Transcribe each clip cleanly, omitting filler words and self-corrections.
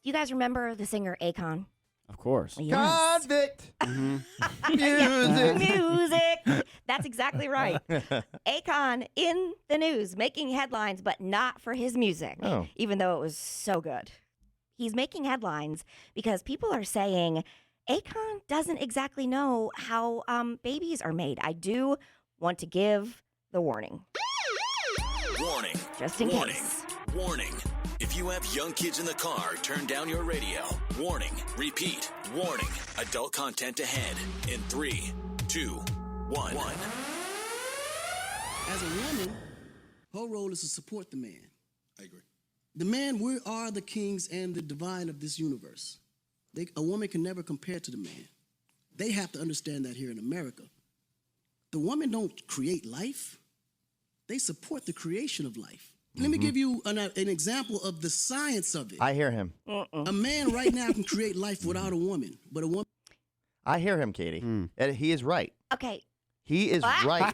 you guys remember the singer Akon? Of course. Yes. Convict. Music. That's exactly right. Akon in the news, making headlines, but not for his music, even though it was so good. He's making headlines because people are saying Akon doesn't exactly know how babies are made. I do want to give the warning. Warning. Just in case. Warning. If you have young kids in the car, turn down your radio. Warning. Repeat. Warning. Adult content ahead. In 3, 2, 1. As a woman, her role is to support the man. I agree. The man, we are the kings and the divine of this universe. A woman can never compare to the man. They have to understand that here in America. The woman don't create life. They support the creation of life. Let me give you an example of the science of it. I hear him. A man right now can create life without a woman, but a woman... I hear him, Katie. And he is right. Okay. He is right.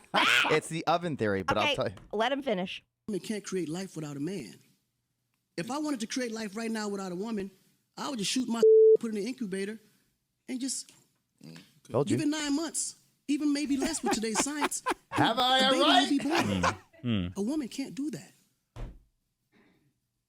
It's the oven theory, but I'll tell you. Let him finish. A woman can't create life without a man. If I wanted to create life right now without a woman, I would just shoot my put it in the incubator and just give it 9 months, even maybe less with today's science. Have I a a baby right? will be born. A woman can't do that.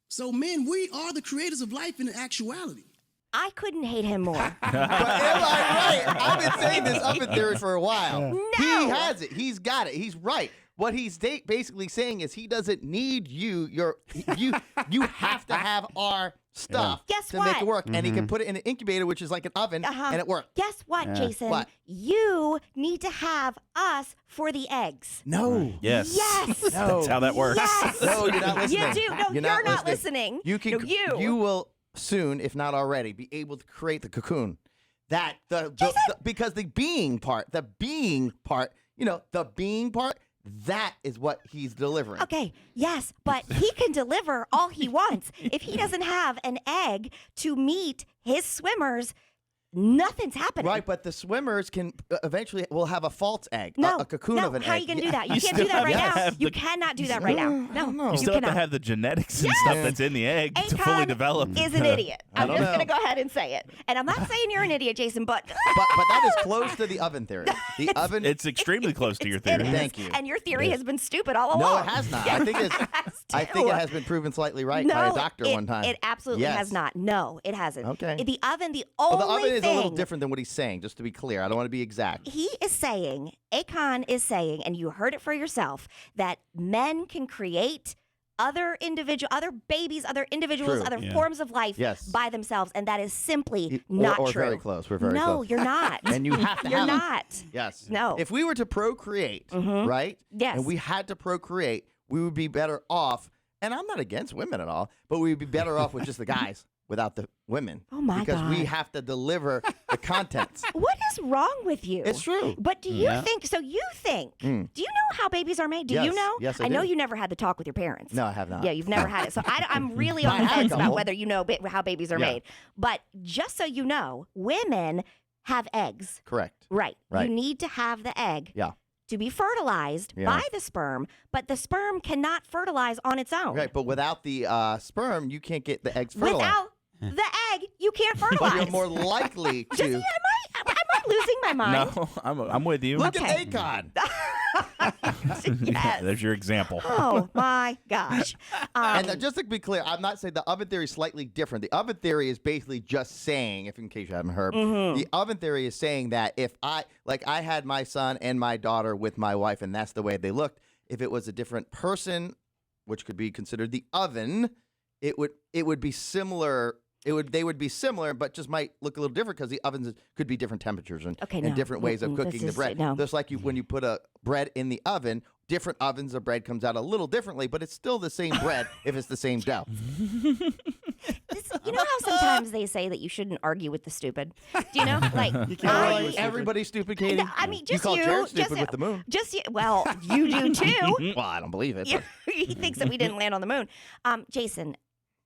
So men, we are the creators of life in actuality. I couldn't hate him more. But am I right? I've been saying this oven theory for a while. No. He has it. He's got it. He's right. What he's basically saying is he doesn't need you. You have to have our stuff Guess to what? make it work. And he can put it in an incubator, which is like an oven, and it works. Guess what, Jason? What? You need to have us for the eggs. No. Yes. Yes. No. That's how that works. Yes. No, you're not listening. You do. No, you're not listening. You can. No, you. You will soon, if not already, be able to create the cocoon. Because the being part, that is what he's delivering. Okay, yes, but he can deliver all he wants. If he doesn't have an egg to meet his swimmers, nothing's happening. Right, but the swimmers can eventually will have a false egg, No, a cocoon of an egg. how are you going to do that? You You can't do still that right have now. to You cannot do that right now. No, You still have to cannot. have the genetics and stuff that's in the egg to fully Akon develop. is an idiot. I'm don't just know. going to go ahead and say it. And I'm not saying you're an idiot, Jason, but But that is close to the oven theory. The oven. It's extremely close to your it theory. is. Thank you. And your theory has been stupid all along. No, it has not. I think It has I think it has been proven slightly right by a doctor one time. It absolutely Yes. has not. No, it hasn't. Okay. The oven, the Well, only the oven is thing a little different than what he's saying. Just to be clear, I don't want to be exact. he is saying, Akon is saying, and you heard it for yourself, that men can create other babies, other individuals, True. other forms of life Yes. by themselves, and that is simply not or true. very close. We're very no, close. you're not. And you have to You're have it. not. Yes. No. If we were to procreate, right? Yes. And we had to procreate, we would be better off. And I'm not against women at all, but we would be better off with just the guys without the women. Oh, my because God. we have to deliver the contents. What is wrong with you? It's true. But do you think, do you know how babies are made? Do Yes. you know? Yes, I know do. you never had the talk with your parents. No, I have not. Yeah, you've never had it. So I'm really on I the had a fence about couple. whether you know how babies are Yeah. made. But just so you know, women have eggs. Correct. Right. Right. You need to have the egg Yeah. to be fertilized Yeah. by the sperm, but the sperm cannot fertilize on its own. Right. But without the sperm, you can't get the eggs fertilized. Without the egg, you can't fertilize. But you're more likely Jesse, to. am I losing my mind? No, I'm with you. Look Okay. at Akon. Yes. There's your example. Oh my gosh. And just to be clear, I'm not saying the oven theory is slightly different. The oven theory is basically just saying, in case you haven't heard, the oven theory is saying that if I had my son and my daughter with my wife, and that's the way they looked, if it was a different person, which could be considered the oven, it would be similar. They would be similar, but just might look a little different because the ovens could be different temperatures and different ways of cooking the bread. No. Just like when you put a bread in the oven, different ovens, the bread comes out a little differently, but it's still the same bread if it's the same dough. You know how sometimes they say that you shouldn't argue with the stupid? Do you know? Like, Everybody's stupid, Katie. No, I mean, just you call you. Jared stupid just, with the moon. Just you. Well, you do too. Well, I don't believe it. He thinks that we didn't land on the moon. Jason,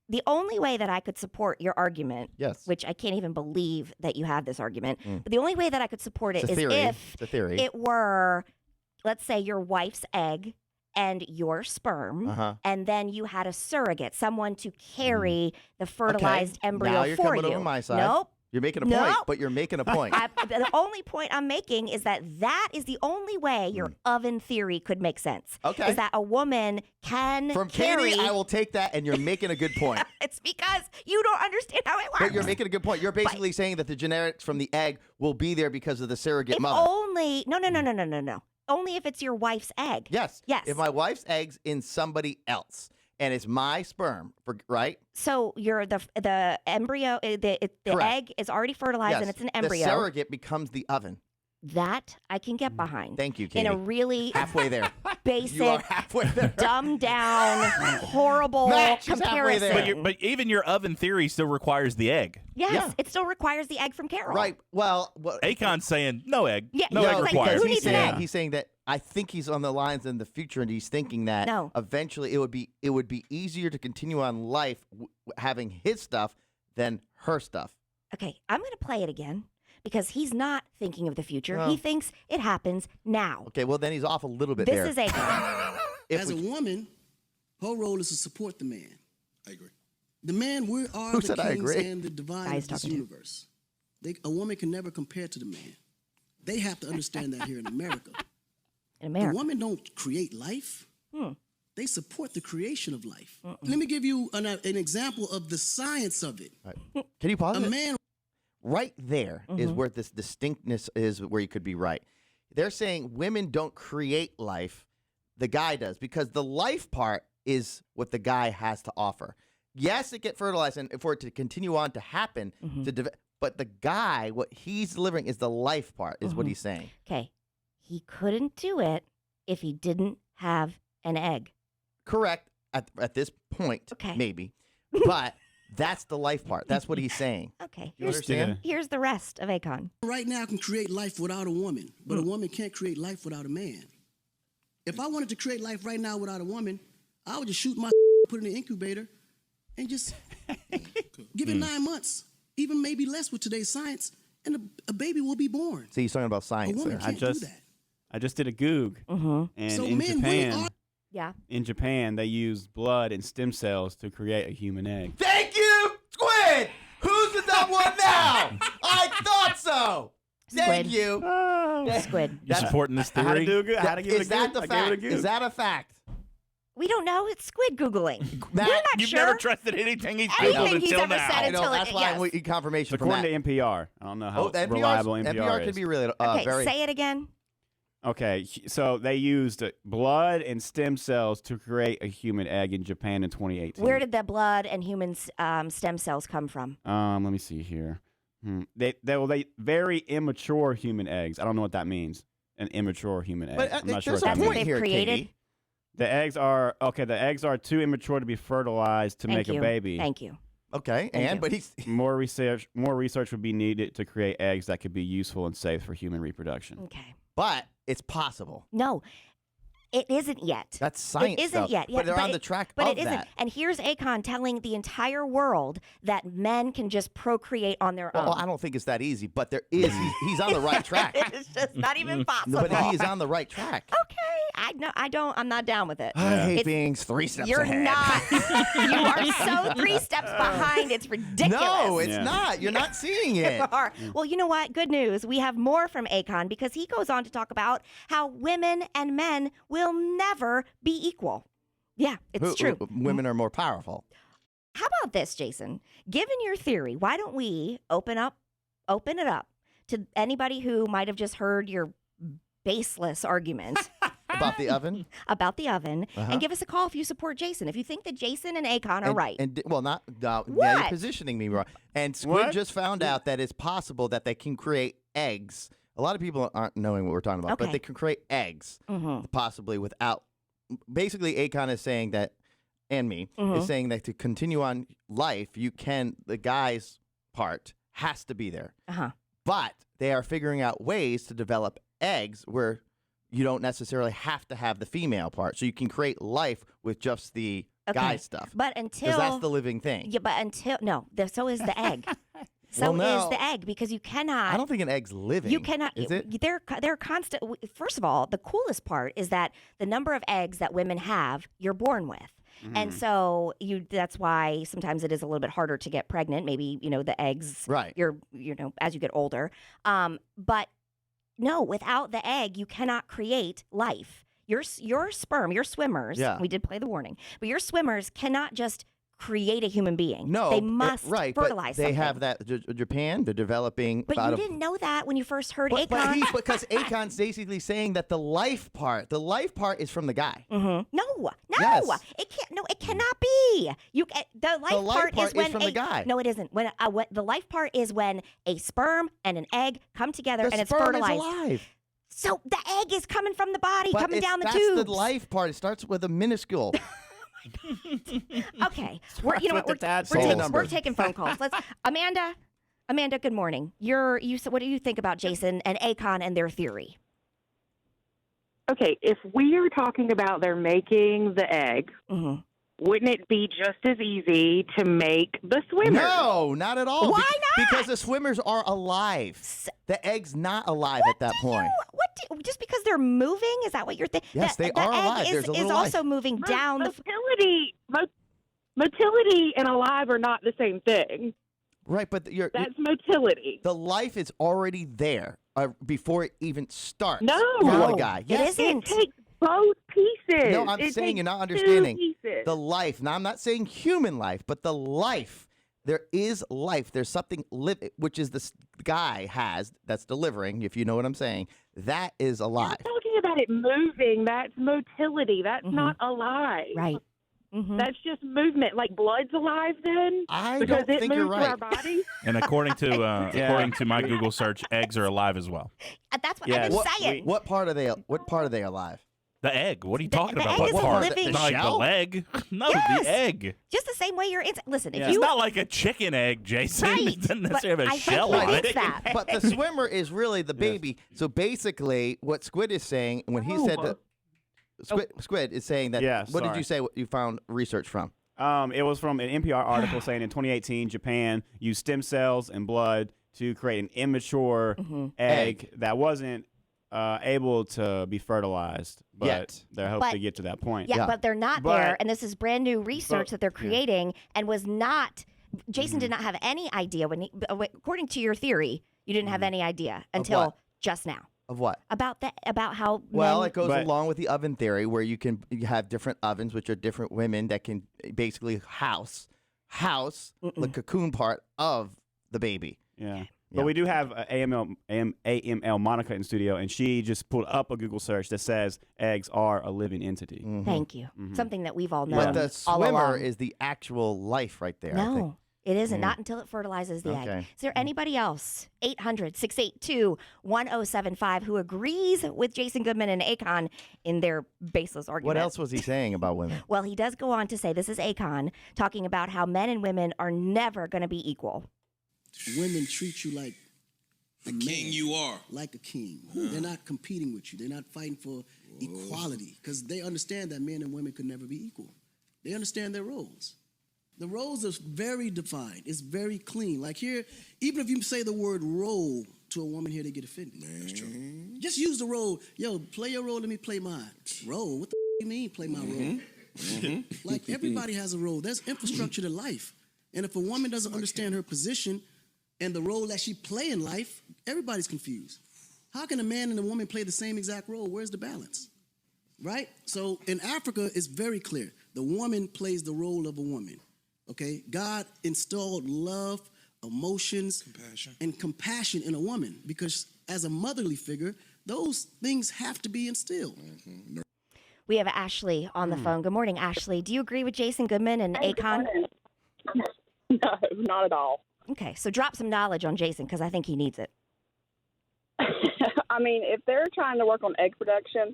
the only way that I could support your argument, Yes. which I can't even believe that you have this argument, but the only way that I could support it It's a is theory. if It's a theory. it were, let's say, your wife's egg and your sperm, and then you had a surrogate, someone to carry the fertilized embryo now you're for coming you. over my side. Nope. You're making a point, but you're making a point. The only point I'm making is that is the only way your oven theory could make sense. Okay. Is that a woman can From carry... Katie, I will take that, and you're making a good point. It's because you don't understand how it works. But you're making a good point. You're basically saying that the genetics from the egg will be there because of the surrogate if mother. only... No. Only if it's your wife's egg. Yes. Yes. If my wife's egg's in somebody else, and it's my sperm, right? So you're the embryo, the egg is already fertilized and it's an embryo. The surrogate becomes the oven. That I can get behind. Thank you, Katie. In a really halfway there. basic, You are halfway there. dumbed down, horrible comparison. But even your oven theory still requires the egg. Yes, it still requires the egg from Carol. Right. Well, Akon's saying no egg. Yeah, no no, egg like, required. who needs an egg? He's saying that I think he's on the lines in the future, and he's thinking that eventually it would be easier to continue on life having his stuff than her stuff. Okay, I'm going to play it again because he's not thinking of the future. No. He thinks it happens now. Okay, well then he's off a little bit there. This is Akon. As a woman, her role is to support the man. I agree. The man, we are Who the said I kings agree? and the divine of this universe. A woman can never compare to the man. They have to understand that here in America. In America. The women don't create life. They support the creation of life. Let me give you an example of the science of it. Right. Can you pause A it? man. Right there is where this distinctness is, where you could be right. They're saying women don't create life. The guy does, because the life part is what the guy has to offer. Yes, it gets fertilized, and for it to continue on to happen, but the guy, what he's delivering is the life part, is what he's saying. Okay. He couldn't do it if he didn't have an egg. Correct, at this point, maybe. But that's the life part. That's what he's saying. Okay. You understand? Here's the rest of Akon. Right now can create life without a woman, but a woman can't create life without a man. If I wanted to create life right now without a woman, I would just shoot my put it in the incubator and just give it 9 months, even maybe less with today's science, and a baby will be born. See, he's talking about A science woman there. can't do that. I just did a Goog, and So in men really Japan, are. in Japan, they use blood and stem cells to create a human egg. Thank you, Squid. Who's the dumb one now? I thought so. Thank Squid. you. Squid. You supporting this I had to theory? do a Goog. I had to give it a Is that Goog. the I gave it a fact? Goog. Is that a fact? We don't know. It's Squid Googling. We're not You've sure. never trusted anything he's Anything Googled he's until ever now. said I know. until That's why yes. I'm waiting confirmation It's from according that. to NPR. I don't know how NPR's reliable NPR is. can be really Okay, very. say it again. Okay, so they used blood and stem cells to create a human egg in Japan in 2018. Where did the blood and human stem cells come from? Let me see here. They very immature human eggs. I don't know what that means. An immature human egg. But I'm not sure there's what a that That's what means. point they've here, created. Katie. The eggs are too immature to be fertilized to Thank make you. a baby. Thank you. Okay, Thank and you. but he's More research would be needed to create eggs that could be useful and safe for human reproduction. Okay. but it's possible. No, it isn't yet. That's science. It isn't though. yet. But they're on the it- track but of it isn't. that. And here's Akon telling the entire world that men can just procreate on their Well, own. I don't think it's that easy, but there is. He's on the right track. It's just not even possible. But he is on the right track. Okay, I'm not down with it. I hate It's- being 3 steps You're ahead. not. You are so 3 steps behind. It's ridiculous. No, it's Yeah. not. You're not seeing You it. are. Well, you know what? Good news. We have more from Akon because he goes on to talk about how women and men will never be equal. Yeah, it's true. Women are more powerful. How about this, Jason? Given your theory, why don't we open it up to anybody who might have just heard your baseless argument About the oven? about the oven Uh-huh. and give us a call if you support Jason. If you think that Jason and Akon are right. Well, not no, now What? you're positioning me wrong. And Squid What? just found out that it's possible that they can create eggs. A lot of people aren't knowing what we're talking about, but Okay. they can create eggs Mhm. possibly without. Basically, Akon is saying that, and me is saying that to continue on life, the guy's part has to be there. Uh-huh. But they are figuring out ways to develop eggs where you don't necessarily have to have the female part. So you can create life with just the guy stuff. But until Because that's the living thing. Yeah, but until no, so is the egg. So Well, is the egg, because you cannot. I don't think an egg's living. You cannot. Is it? They're constant. First of all, the coolest part is that the number of eggs that women have, you're born with. And so that's why sometimes it is a little bit harder to get pregnant. Maybe, the eggs, Right. As you get older. But no, without the egg, you cannot create life. Your sperm, your swimmers, we did play the warning, but your swimmers cannot just create a human being. No, they must right, fertilize but they something. have that. Japan, they're developing. But you didn't know that when you first heard Akon. Because Akon's basically saying that the life part is from the guy. No, Yes. it can't. No, it cannot be. The life part is when from the guy. No, it isn't. When the life part is when a sperm and an egg come together The and it's sperm fertilized. is alive. So the egg is coming from the body, But coming down the that's tubes. the life part. It starts with a minuscule. Okay, we're taking phone calls. Amanda, good morning. What do you think about Jason and Akon and their theory? Okay, if we are talking about they're making the egg, wouldn't it be just as easy to make the swimmer? No, not at all. Why not? Because the swimmers are alive. The egg's not alive at that point. Just because they're moving? Is that what you're thinking? Yes, they are alive. The egg There's a is little also life. moving down. Motility and alive are not the same thing. Right, but That's motility. the life is already there before it even starts. No. For the guy. It isn't. It takes both pieces. No, I'm It saying takes you're not understanding. 2 pieces. The life. Now, I'm not saying human life, but the life. There is life. There's something which is the guy has that's delivering, if you know what I'm saying. That is alive. You're talking about it moving. That's motility. That's not alive. Right. That's just movement. Like blood's alive then? I because don't it think moves you're right. through our body? And according to my Google search, eggs are alive as well. That's what I've been saying. What part are they? What part are they alive? The egg. What are you talking the about? egg What is a part? living- Not like the shell? leg. No, Yes. the egg. Just the same way you're. Listen, if It's you. not like a chicken egg, Jason. Right, It doesn't but necessarily have I a think shell he on thinks it. that. But the swimmer is really the baby. So basically, what Squid is saying when he said that. Squid is saying that. Yeah, what did sorry. you say? What you found research from? It was from an NPR article saying in 2018, Japan used stem cells and blood to create an immature egg that wasn't able to be fertilized. But Yet. they're hoping to get to that point. Yeah, but they're not But- there, and this is brand new research that they're creating, and was not. Jason did not have any idea according to your theory, you didn't have any idea until what? just now Of what? about how. Well, men, it goes along with the oven theory, where you have different ovens, which are different women that can basically house the cocoon part of the baby. Yeah. Yeah. But we do have AML Monica in studio, and she just pulled up a Google search that says eggs are a living entity. Thank you. Something that we've all known. But the all swimmer along. is the actual life right there. I think. No, it isn't. Not until it fertilizes the egg. Okay. Is there anybody else, 800-682-1075, who agrees with Jason Goodman and Akon in their baseless argument? What else was he saying about women? Well, he does go on to say, this is Akon, talking about how men and women are never going to be equal. Women treat you like a king you are. like a king. They're not competing with you. They're not fighting for equality because they understand that men and women could never be equal. They understand their roles. The roles are very defined. It's very clean. Like here, even if you say the word role to a woman here, they get offended. That's true. Just use the role. Yo, play your role, let me play mine. Role? What the you mean play my role? Like everybody has a role. There's infrastructure to life. And if a woman doesn't understand her position and the role that she play in life, everybody's confused. How can a man and a woman play the same exact role? Where's the balance? Right? So in Africa, it's very clear. The woman plays the role of a woman. Okay? God installed love, emotions, and compassion in a woman because as a motherly figure, those things have to be instilled. We have Ashley on the phone. Good morning, Ashley. Do you agree with Jason Goodman and Akon? No, not at all. Okay, so drop some knowledge on Jason because I think he needs it. I mean, if they're trying to work on egg production,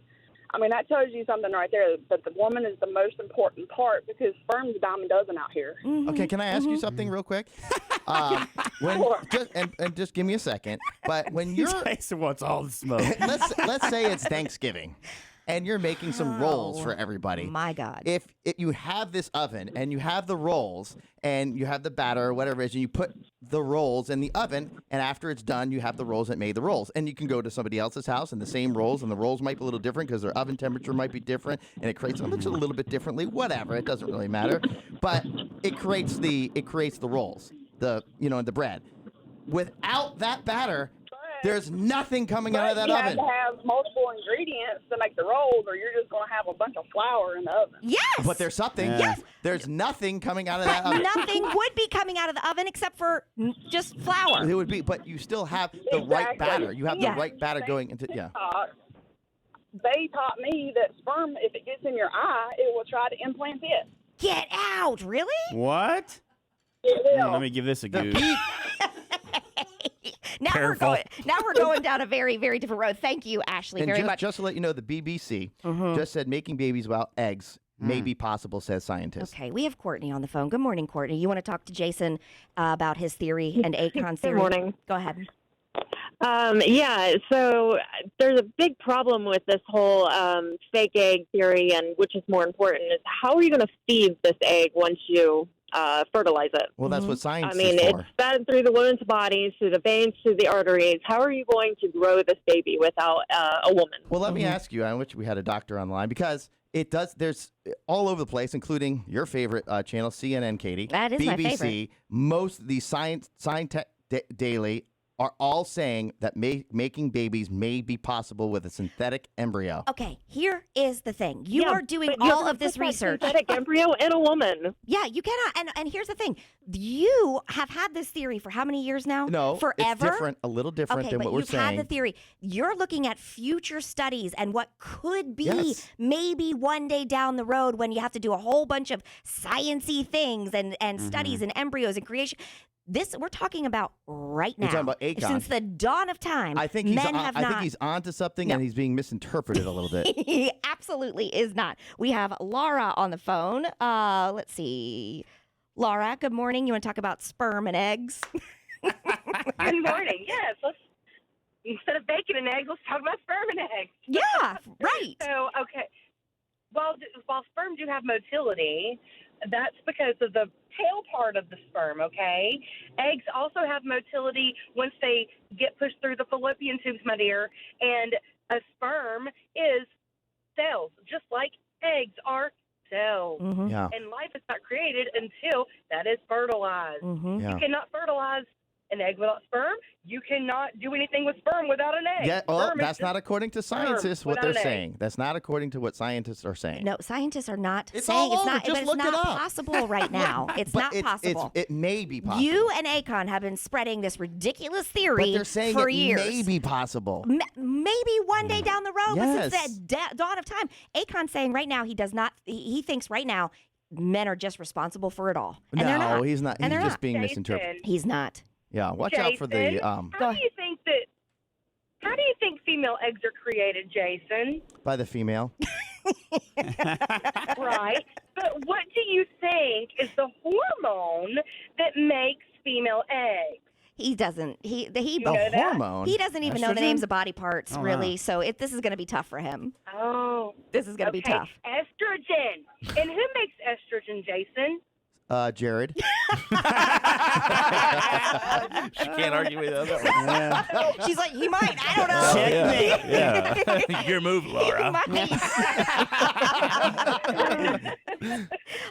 I mean, that tells you something right there, that the woman is the most important part because sperm's a dime a dozen out here. Okay, can I ask you something real quick? Just give me a second. But when you're Jason wants all the smoke. let's say it's Thanksgiving, and you're making some rolls for everybody. My God. If you have this oven and you have the rolls and you have the batter or whatever it is, and you put the rolls in the oven, and after it's done, you have the rolls that made the rolls. And you can go to somebody else's house and the same rolls, and the rolls might be a little different because their oven temperature might be different, and it creates them a little bit differently. Whatever, it doesn't really matter. But it creates the rolls, the bread. Without that batter, there's nothing coming out of that oven. You have to have multiple ingredients to make the rolls, or you're just going to have a bunch of flour in the oven. Yes. But there's something. Yeah. Yes. There's nothing coming out of that oven. Nothing would be coming out of the oven except for just flour. It would be, but you still have the right batter. You have the right batter going into, They taught me that sperm, if it gets in your eye, it will try to implant it. Get out. Really? What? It will. Let me give this a goose. Careful. Now we're going down a very, very different road. Thank you, Ashley, And very just, much. just to let you know, the BBC just said making babies without eggs may be possible, says scientists. Okay, we have Courtney on the phone. Good morning, Courtney. You want to talk to Jason about his theory and Akon's theory? Good morning. Go ahead. So there's a big problem with this whole fake egg theory, and which is more important is how are you going to feed this egg once you fertilize it? Well, that's what science I mean, is for. it's fed through the woman's body, through the veins, through the arteries. How are you going to grow this baby without a woman? Well, let me ask you, I wish we had a doctor online, because it does, there's all over the place, including your favorite channel, CNN, Katie. That is BBC, my favorite. Most of the Science Daily are all saying that making babies may be possible with a synthetic embryo. Okay, here is the thing. You are doing but you're all gonna of this put that research. synthetic embryo in a woman. Yeah, you cannot. And here's the thing. You have had this theory for how many years now? No, Forever? it's different, a little different Okay, than but what we're you've saying. had the theory. You're looking at future studies and what could be Yes. maybe one day down the road when you have to do a whole bunch of science-y things and studies and embryos and creation. This we're talking about right now. You're talking about Akon. Since the dawn of time, I think he's men on, have I not. think he's onto something, No. and he's being misinterpreted a little bit. He absolutely is not. We have Laura on the phone. Let's see. Laura, good morning. You want to talk about sperm and eggs? Good morning. Yes, instead of bacon and eggs, let's talk about sperm and eggs. Yeah, right. So, okay. While sperm do have motility, that's because of the tail part of the sperm, okay? Eggs also have motility once they get pushed through the fallopian tubes, my dear. And a sperm is cells, just like eggs are cells. Yeah. And life is not created until that is fertilized. Yeah. You cannot fertilize an egg without sperm. You cannot do anything with sperm without an egg. Yeah, well, Sperm is that's not according to scientists what without they're an egg. saying. That's not according to what scientists are saying. No, scientists are not It's saying all it's over. not. Just But it's look it not up. possible right now. It's But not possible. It may be possible. You and Akon have been spreading this ridiculous but theory they're saying for it years. may be possible. Maybe one day down the road, but Yes. since the dawn of time, Akon's saying right now he does not. He thinks right now men are just responsible for it all, and they're No, not. he's not. And He's they're just not. being Jason, misinterpreted. He's not. Yeah, watch out for the. Jason, Go How do you think female eggs are created, Jason? By the female. Right. But what do you think is the hormone that makes female eggs? He doesn't. He The know that? hormone. he doesn't even know the Estrogen? names of body parts Oh, really. wow. So this is going to be tough for him. Oh. This is going to be tough. Estrogen. And who makes estrogen, Jason? Jared. She can't argue with that. She's like, he might. I don't know. Checkmate. Yeah. Your move, Laura. He might.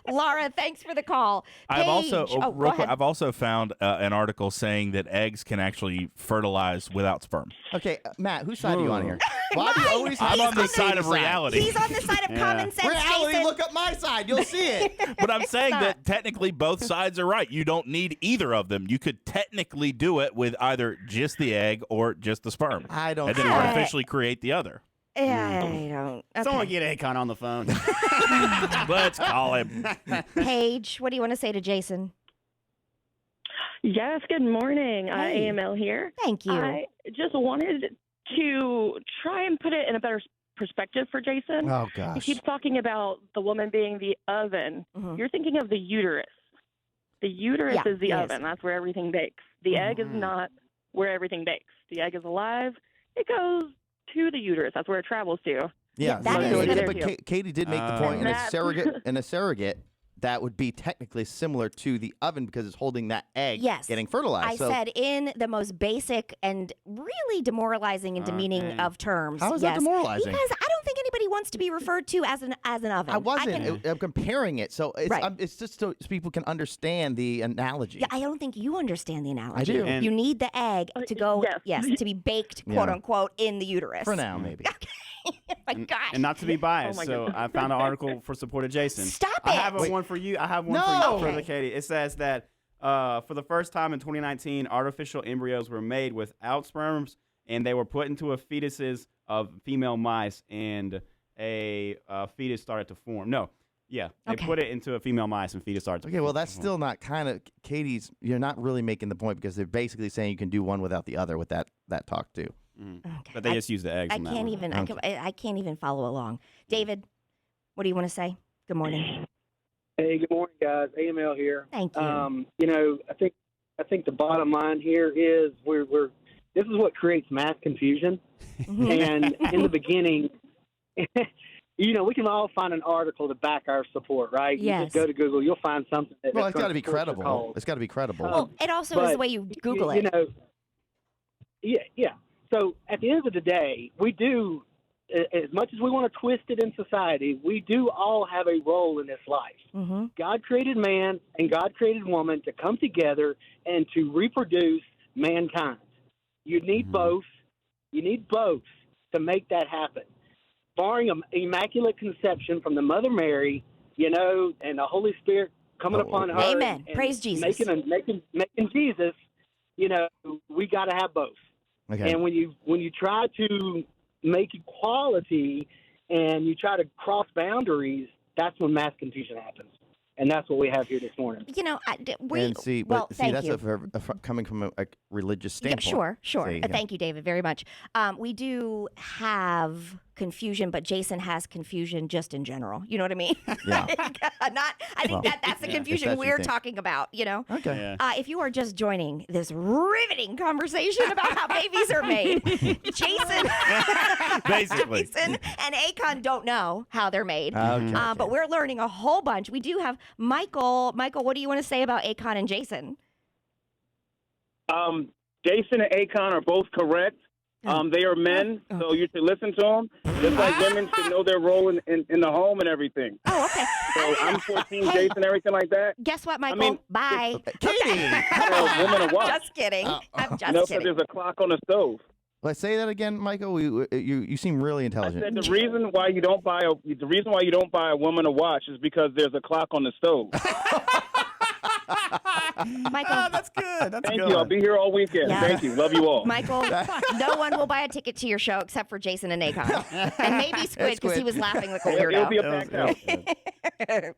Laura, thanks for the call. I've also Paige- go real quick, ahead. I've also found an article saying that eggs can actually fertilize without sperm. Okay, Matt, whose side are you on here? Why do you always I'm have on to the pick side a of reality. He's on the side of Yeah. common sense, Reality, Jason. look up my side. You'll see it. But I'm saying not. that technically both sides are right. You don't need either of them. You could technically do it with either just the egg or just the sperm. I don't And then see it. artificially create the other. Yeah, I don't. Okay. Someone get Akon on the phone. Let's call him. Paige, what do you want to say to Jason? Yes, good morning. Hey. AML here. Thank you. I just wanted to try and put it in a better perspective for Jason. Oh, He gosh. keeps talking about the woman being the oven. Mhm. You're thinking of the uterus. The uterus Yeah, is the he oven. is. That's where everything bakes. The egg is not where everything bakes. The egg is alive. It goes to the uterus. That's where it travels to. Yeah, that so is but Katie did make the point in a surrogate. That would be technically similar to the oven because it's holding that egg getting fertilized. I said in the most basic and really demoralizing and demeaning of terms. How is that demoralizing? Because I don't think anybody wants to be referred to as an oven. I wasn't. I'm comparing it. So it's just so people can understand the analogy. Yeah, I don't think you understand the analogy. I do. You need the egg to go, to be baked, quote unquote, in the uterus. For now, maybe. Oh my gosh. And not to be biased, so I found an article for support of Jason. Stop it. I have one for you. I have one for you, Katie. It says that for the first time in 2019, artificial embryos were made without sperms, and they were put into fetuses of female mice, and a fetus started to form. They put it into a female mice, and fetus started to form. Okay, well, that's still not kind of Katie's. You're not really making the point because they're basically saying you can do one without the other with that talk too. Okay. But they just use the eggs. I can't even. I can't even follow along. David, what do you want to say? Good morning. Hey, good morning, guys. AML here. Thank you. I think the bottom line here is this is what creates mass confusion. And in the beginning, we can all find an article to back our support, right? Yes. You just go to Google, you'll find something. Well, it's got to be credible. It's got to be credible. Well, it also is the way you Google it. Yeah. So at the end of the day, we do, as much as we want to twist it in society, we do all have a role in this life. Mm-hmm. God created man and God created woman to come together and to reproduce mankind. You need both. You need both to make that happen. Barring an immaculate conception from the Mother Mary, and the Holy Spirit coming upon her. Amen. And praise Jesus. Making Jesus, we got to have both. Okay. And when you try to make equality and you try to cross boundaries, that's when mass confusion happens. And that's what we have here this morning. Thank that's coming from a religious standpoint. Yeah, sure. Thank you, David, very much. We do have confusion, but Jason has confusion just in general. You know what I mean? Yeah. I think that's the confusion we're talking about, Okay. Yeah. If you are just joining this riveting conversation about how babies are made, Jason, basically, Jason and Akon don't know how they're made. Okay. But we're learning a whole bunch. We do have Michael. Michael, what do you want to say about Akon and Jason? Jason and Akon are both correct. They are men, so you should listen to them. Just like women should know their role in the home and everything. Oh, okay. So I'm 14, Jason, everything like that. Guess what, Michael? Bye. Katie! Woman to watch. Just kidding. I'm just So kidding. there's a clock on the stove. Let's say that again, Michael. You seem really intelligent. I said the reason why you don't buy a woman a watch is because there's a clock on the stove. Michael, that's good. That's Thank good. you. I'll be here all weekend. Yeah. Thank you. Love you all. Michael, no one will buy a ticket to your show except for Jason and Akon. And maybe Squid because he was laughing like a weirdo. It'll be a packed house.